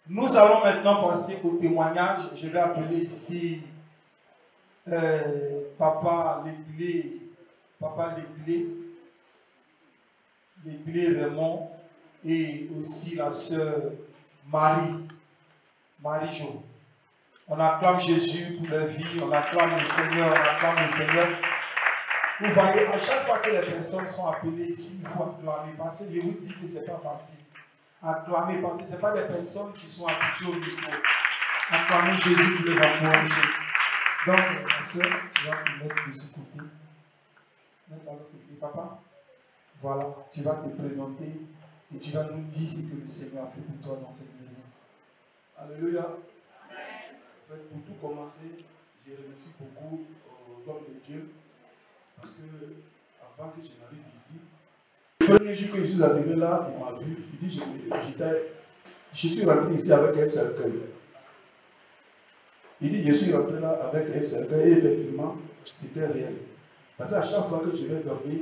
Nous allons maintenant passer au témoignage. Je vais appeler ici Papa Léglé Raymond et aussi la sœur Marie-Jo. On acclame Jésus pour leur vie, on acclame le Seigneur, Vous voyez, à chaque fois que les personnes sont appelées ici, il faut acclamer. Parce que je vous dis que ce n'est pas facile. Acclamer, parce que ce n'est pas des personnes qui sont habituées au micro. Acclamer Jésus pour les encourager. Donc, ma soeur, tu vas te mettre de ce côté. Mets-toi de l'autre côté, papa. Voilà, tu vas te présenter et tu vas nous dire ce que le Seigneur a fait pour toi dans cette maison. Alléluia. En fait, pour tout commencer, je remercie beaucoup aux hommes de Dieu. Parce que avant que je n'arrive ici, le premier jour que je suis arrivé là, il m'a vu, il dit je suis rentré ici avec un cercueil. Il dit je suis rentré là avec un cercueil et effectivement, c'était réel. Parce qu'à chaque fois que je vais dormir,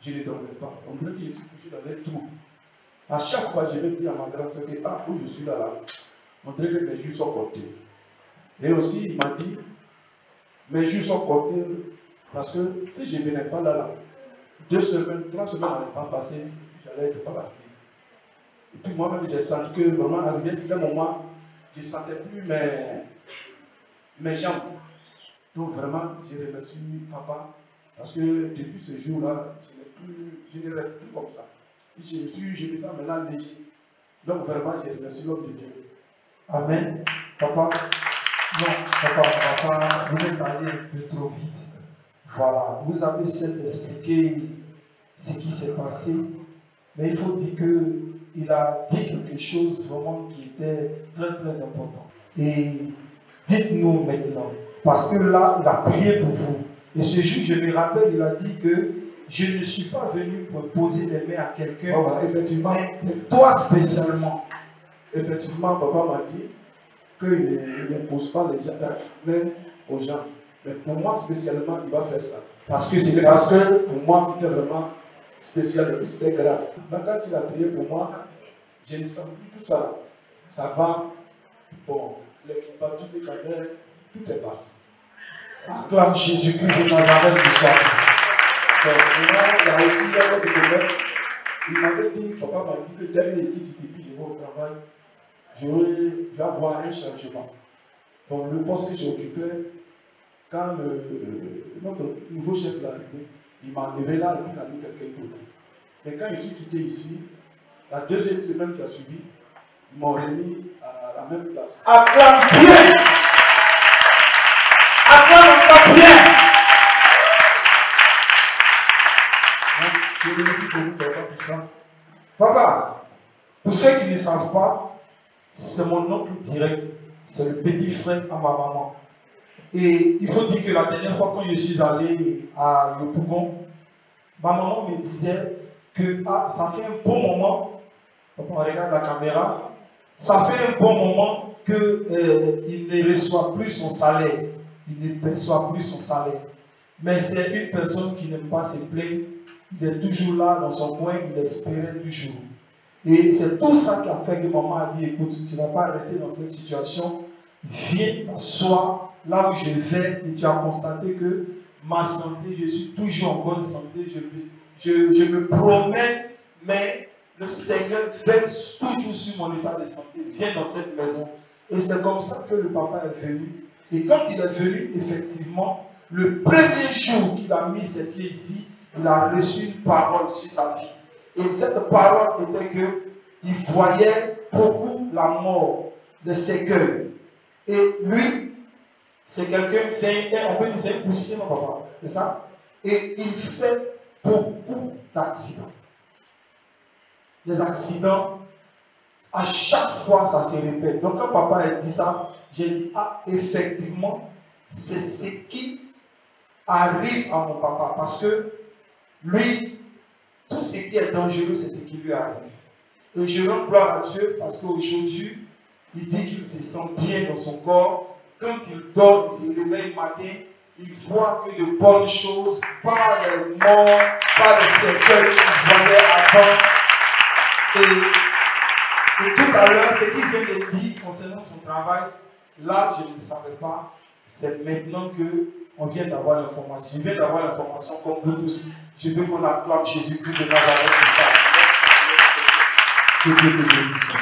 je ne dormais pas. On dirait que je suis couché dans les trous. À chaque fois, je vais dire à ma grande soeur que où je suis là, on dirait que mes jours sont comptés. Et aussi, il m'a dit, mes jours sont comptés parce que si je ne venais pas là, 2 semaines, 3 semaines n'allaient pas passer, j'allais être pas la vie. Et puis moi-même, j'ai senti que vraiment, à un moment, je ne sentais plus mes jambes. Donc vraiment, je remercie papa parce que depuis ce jour-là, je ne reste plus comme ça. Je me sens maintenant léger. Donc vraiment, je remercie l'homme de Dieu. Amen. Papa, non, papa, vous êtes allé un peu trop vite. Voilà, vous avez certes expliqué ce qui s'est passé, mais il faut dire qu'il a dit quelque chose vraiment qui était très très important. Et dites-nous maintenant, parce que là, il a prié pour vous. Et ce jour, je me rappelle, il a dit que je ne suis pas venu pour poser les mains à quelqu'un, effectivement, mais toi spécialement. Effectivement, papa m'a dit qu'il n'impose pas les mains aux gens. Mais pour moi, spécialement, il va faire ça. Parce que pour moi, c'était vraiment spécial, c'était grave. Donc, quand il a prié pour moi, je ne sens plus tout ça. Ça va. Bon, les parties de carrière, tout est parti. Acclame Jésus-Christ de Nazareth du soir. Il y a aussi un autre domaine. Il m'avait dit, papa m'a dit que dès qu'il quitte ici, puis je vais au travail, je vais avoir un changement. Donc le poste que j'ai occupé, quand notre nouveau chef l'a arrivé, il m'a enlevé là et puis il a mis quelqu'un d'autre. Mais quand je suis quitté ici, la deuxième semaine qui a suivi, ils m'ont remis à la même place. Acclame bien! Acclame encore bien! Je remercie pour vous, papa, pour ça. Papa, pour ceux qui ne savent pas, c'est mon oncle direct. C'est le petit frère à ma maman. Et il faut dire que la dernière fois quand je suis allé à Le Pougon, ma maman me disait que ça fait un bon moment, quand on regarde la caméra, ça fait un bon moment qu'il ne reçoit plus son salaire. Il ne perçoit plus son salaire. Mais c'est une personne qui n'aime pas se plaindre. Il est toujours là dans son coin, il espérait toujours. Et c'est tout ça qui a fait que maman a dit, écoute, tu ne vas pas rester dans cette situation. Viens t'asseoir là où je vais et tu as constaté que ma santé, je suis toujours en bonne santé. Je me promets, mais le Seigneur veille toujours sur mon état de santé. Viens dans cette maison. Et c'est comme ça que le papa est venu. Et quand il est venu, effectivement, le premier jour qu'il a mis ses pieds ici, il a reçu une parole sur sa vie. Et cette parole était qu'il voyait beaucoup la mort de ses cœurs. Et lui, c'est quelqu'un, on peut dire c'est un poussier, mon papa, c'est ça? Et il fait beaucoup d'accidents. Les accidents, à chaque fois, ça se répète. Donc quand papa a dit ça, j'ai dit, effectivement, c'est ce qui arrive à mon papa. Parce que lui, tout ce qui est dangereux, c'est ce qui lui arrive. Et je rends gloire à Dieu parce qu'aujourd'hui, il dit qu'il se sent bien dans son corps. Quand il dort, il se réveille le matin, il voit que de bonnes choses, pas les morts, pas les cercueils qu'il voyait avant. Et tout à l'heure, ce qu'il vient de dire travail. Là, je ne savais pas. C'est maintenant qu'on vient d'avoir l'information. Je viens d'avoir l'information comme vous tous. Je veux qu'on acclame Jésus-Christ de Nazareth pour ça. Que Dieu te bénisse.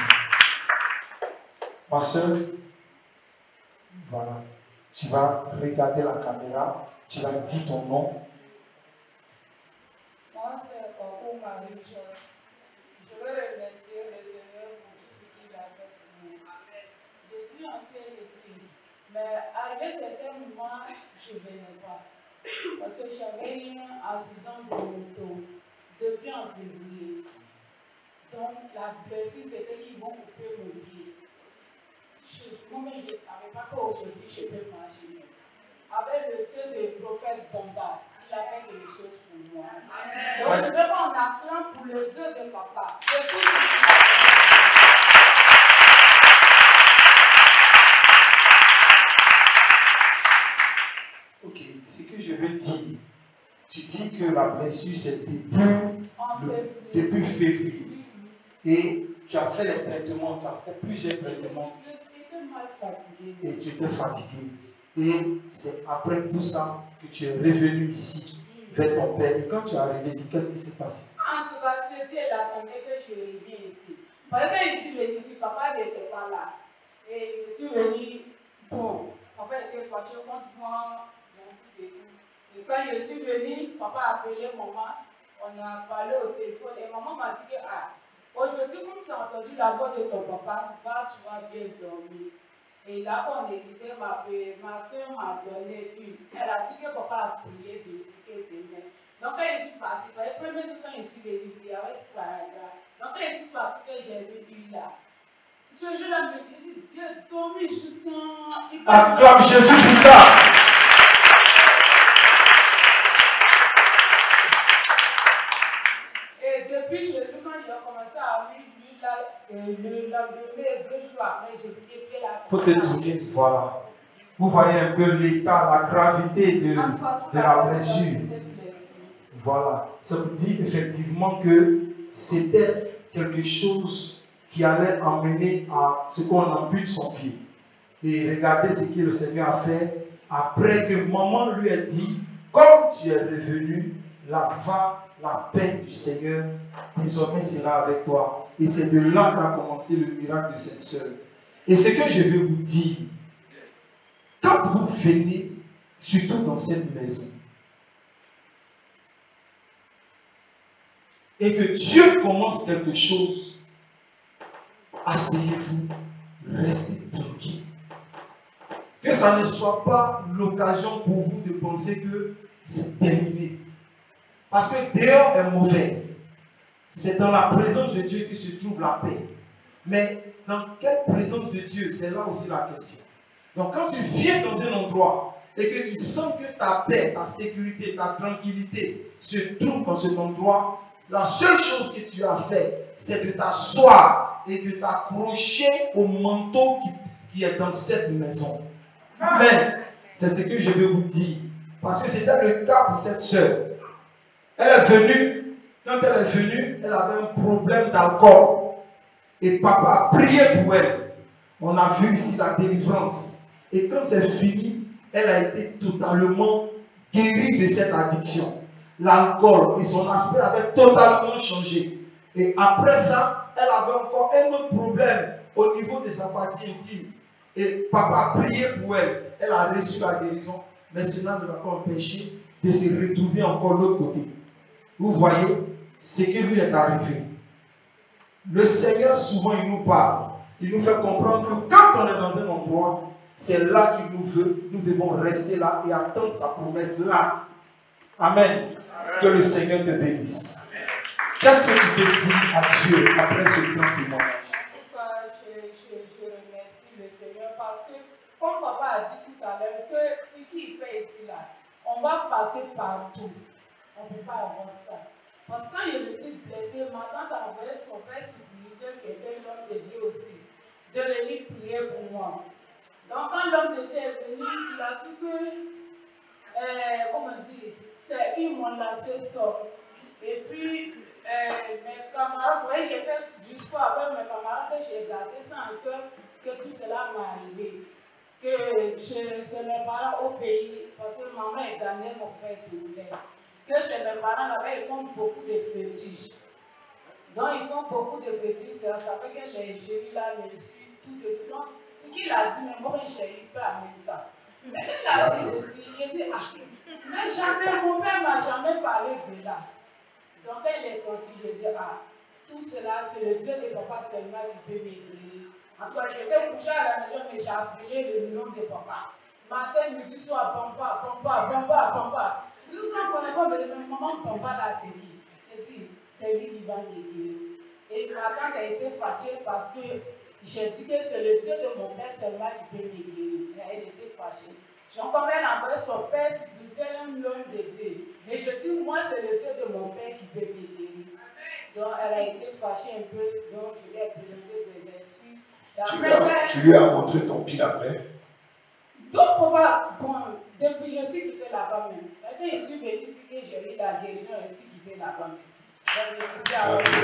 Ma soeur, voilà. Tu vas regarder la caméra. Tu vas dire ton nom. Moi, c'est Coco Marie-Chose. Je veux remercier le Seigneur pour tout ce qu'il a fait pour moi. Je suis ancienne ici, mais arrivé certains moments, je ne venais pas. Parce que j'avais eu un accident de moto depuis en février. Donc, la blessure, c'était qu'ils vont couper mon pied. Moi-même, je ne savais pas qu'aujourd'hui, je peux marcher. Avec le Dieu des prophètes Bomba, il a fait quelque chose pour moi. Donc, je ne vais pas en apprendre pour le Dieu de papa. C'est tout ce qu'il a fait. Ok, ce que je veux dire, tu dis que la blessure c'est depuis février. Et tu as fait les traitements, tu as fait plusieurs traitements. J'étais mal fatiguée. Et tu étais fatigué. Et c'est après tout ça que tu es revenu ici vers ton père. Et quand tu es arrivé ici, qu'est-ce qui s'est passé? En tout cas, c'est Dieu l'attendait que je revienne ici. Parce que je suis venue ici, papa n'était pas là. Et je suis venue, bon, papa était fâché contre moi. Et quand je suis venue, papa a appelé maman, on a parlé au téléphone et maman m'a dit que aujourd'hui, comme tu as entendu la voix de ton papa, tu vas bien dormir. Et là, quand on était, ma soeur m'a donné une. Elle a dit que papa a prié dessus, qu'elle venait. Donc, quand je suis partie, le premier jour, quand je suis venue ici, il y avait ce paragraphe. Donc, quand je suis partie, que j'ai vu une là. Ce jour-là, je me dis, Dieu, dormi jusqu'à. Acclame Jésus pour ça. Et depuis, quand il a commencé à vivre, le lendemain, 2 jours après, j'ai vu que la. Faut te tourner, voilà. Vous voyez un peu l'état, la gravité de la blessure. Voilà. Ça vous dit effectivement que c'était quelque chose qui allait emmener à ce qu'on ampute son pied. Et regardez ce que le Seigneur a fait après que maman lui a dit, comme tu es revenu, la paix du Seigneur désormais sera avec toi. Et c'est de là qu'a commencé le miracle de cette sœur. Et ce que je veux vous dire, quand vous venez, surtout dans cette maison, et que Dieu commence quelque chose, asseyez-vous, restez tranquille. Que ça ne soit pas l'occasion pour vous de penser que c'est terminé. Parce que dehors est mauvais. C'est dans la présence de Dieu que se trouve la paix. Mais dans quelle présence de Dieu? C'est là aussi la question. Donc quand tu viens dans un endroit et que tu sens que ta paix, ta sécurité, ta tranquillité se trouve dans cet endroit, la seule chose que tu as fait, c'est de t'asseoir et de t'accrocher au manteau qui est dans cette maison. Amen. C'est ce que je veux vous dire. Parce que c'était le cas pour cette sœur. Elle est venue. Quand elle est venue, elle avait un problème d'alcool. Et papa a prié pour elle. On a vu ici la délivrance. Et quand c'est fini, elle a été totalement guérie de cette addiction. L'alcool et son aspect avait totalement changé. Et après ça, elle avait encore un autre problème au niveau de sa partie intime. Et papa a prié pour elle. Elle a reçu la guérison. Mais cela ne l'a pas empêché de se retrouver encore de l'autre côté. Vous voyez ce qui lui est arrivé. Le Seigneur, souvent, il nous parle. Il nous fait comprendre que quand on est dans un endroit, c'est là qu'il nous veut. Nous devons rester là et attendre sa promesse là. Amen. Que le Seigneur te bénisse. Qu'est-ce que tu peux dire à Dieu après ce grand témoignage? Je remercie le Seigneur parce que, comme papa a dit tout à l'heure, que ce qu'il fait ici là, on va passer partout. On ne peut pas avoir ça. Parce que quand je me suis blessée, ma tante a envoyé son frère spirituel qui était l'homme de Dieu aussi, de venir prier pour moi. Donc quand l'homme de Dieu est venu, il a dit que, comment dire, c'est ils m'ont lancé ça. Et puis, mes camarades, vous voyez, j'ai fait jusqu'à avec mes camarades, j'ai gardé ça en cœur, que tout cela m'est que chez mes parents au pays, parce que maman est ghanéenne, mon frère est tournais, que chez mes parents là-bas, ils font beaucoup de fétiches. Donc, ils font beaucoup de fétiches, ça fait que les chéris là me suivent tout de tout. Donc, ce qu'il a dit, mais moi, je ne chéris pas en même temps. Mais il a dit, il dit, ah, mais jamais, mon père ne m'a jamais parlé de là. Donc, elle est sortie, je dis, ah, tout cela, c'est le Dieu de papa seulement qui peut m'aider. En tout cas, j'étais couché à la maison, mais j'ai appelé le nom de papa. Matin, midi, soir, pampa, pampa, pampa, pampa. Tout le temps, on est pas de maman, pampa, là, c'est lui. C'est lui qui va m'aider. Et ma tante a été fâchée parce que j'ai dit que c'est le Dieu de mon père seulement qui peut m'aider. Elle était fâchée. J'ai encore même envoyé son père spirituel, un homme de Dieu. Mais je dis, moi, c'est le Dieu de mon père qui peut m'aider. Donc, elle a été fâchée un peu, donc je lui ai présenté des excuses. Tu lui as montré ton pied après? Donc, papa, bon, depuis je suis quitté là-bas même. Quand je suis venu ici, que j'ai eu la guérison, je suis quitté là-bas. Donc, je suis bien avec lui.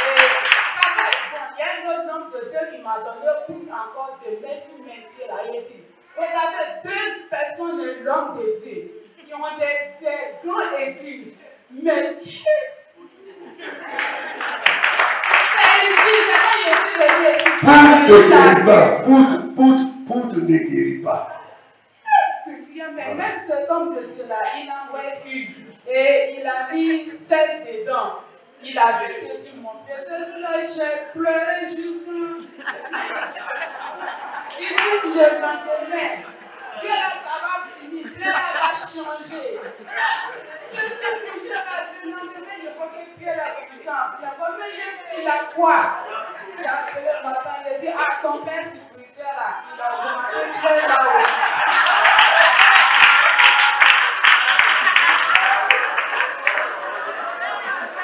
Et ça, il y a un autre homme de Dieu qui m'a donné plus encore de merci, merci, là, il dit. Regardez, 2 personnes de l'homme de Dieu qui ont des grandes églises. Mais Poudre ne guérit pas. Mais même cet homme de Dieu-là, il a envoyé une et il a mis 7 dedans. Il a versé sur mon pied. Celui-là, j'ai pleuré jusqu'à. Il dit le lendemain. Que là, ça va finir. Que là, ça va changer. Je suis couché là, le lendemain, il faut que Pierre la puissance. Il a quoi? J'ai appelé le matin, il a dit, ah, ton père spirituel là, il a augmenté très là-haut.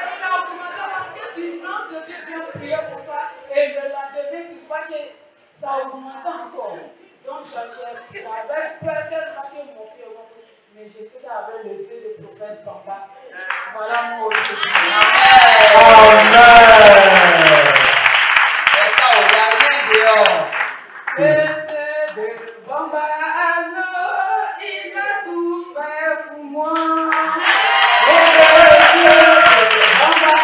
Il a augmenté parce que tu entres de Dieu vient prier pour toi et le lendemain, tu vois que ça augmente encore. Donc, j'avais peur que mon pied augmente. Mais je sais qu'avec le Dieu du prophète Papa, voilà mon Dieu. Amen. C'est ça, il n'y a rien dehors. Le Dieu de Bamba, il va tout faire pour moi. Le Dieu de Bamba,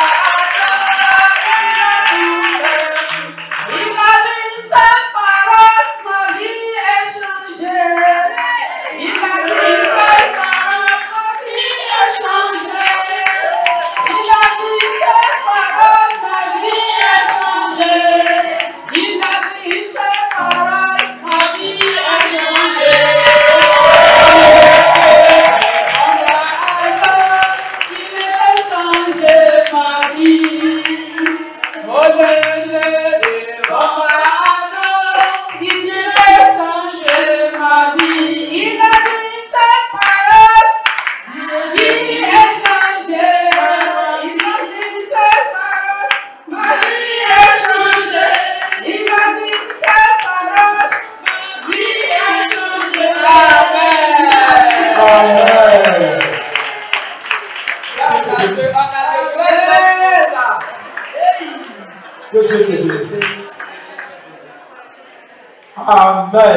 il m'a dit cette parole, ma vie est changée. Il m'a dit cette parole, ma vie est changée. Il a dit cette parole, ma vie est changée. Il a dit cette parole, ma vie est changée. Il a changé ma vie. Oh, il a changé ma vie. Il a dit cette parole. Il a changé ma vie. Il a dit cette parole. Ma vie est changée. Il a dit cette parole. Ma vie est changée. Amen. Amen. On a de vrais chants comme ça. Que Dieu te bénisse. Amen.